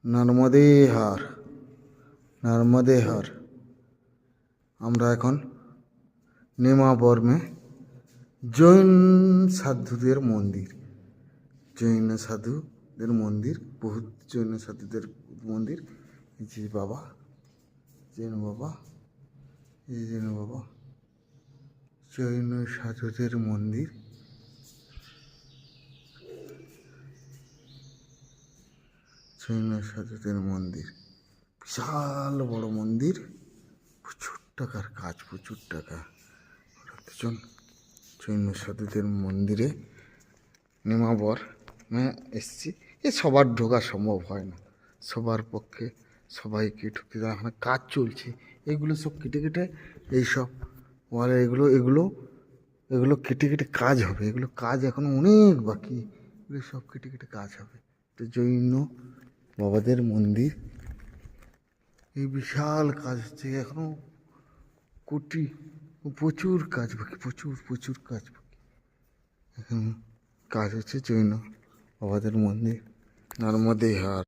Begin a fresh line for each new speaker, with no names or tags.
নর্মদে হার, নর্মদে হার। আমরা এখন নেমাবর্মে জৈন সাধুদের মন্দির, জৈন সাধুদের মন্দির, বহুত জৈন সাধুদের মন্দির। এই যে বাবা, জৈন বাবা, এই জৈন বাবা, জৈন সাধুদের মন্দির। জৈন সাধুদের মন্দির, বিশাল বড় মন্দির, প্রচুর টাকার কাজ, প্রচুর টাকা। দুজন জৈন সাধুদের মন্দিরে নেমাবর এসছি। এ সবার ঢোকা সম্ভব হয় না, সবার পক্ষে সবাইকে ঢুকতে দেওয়া হয় না। কাজ চলছে, এগুলো সব কেটে কেটে এইসব ওয়ালে এগুলো এগুলো এগুলো কেটে কেটে কাজ হবে। এগুলো কাজ এখনো অনেক বাকি, এগুলো সব কেটে কেটে কাজ হবে। তো জৈন বাবাদের মন্দির, এই বিশাল কাজ হচ্ছে এখনো, কোটি, প্রচুর কাজ বাকি, প্রচুর প্রচুর কাজ বাকি। এখন কাজ হচ্ছে জৈন বাবাদের মন্দির, নর্মদে হার।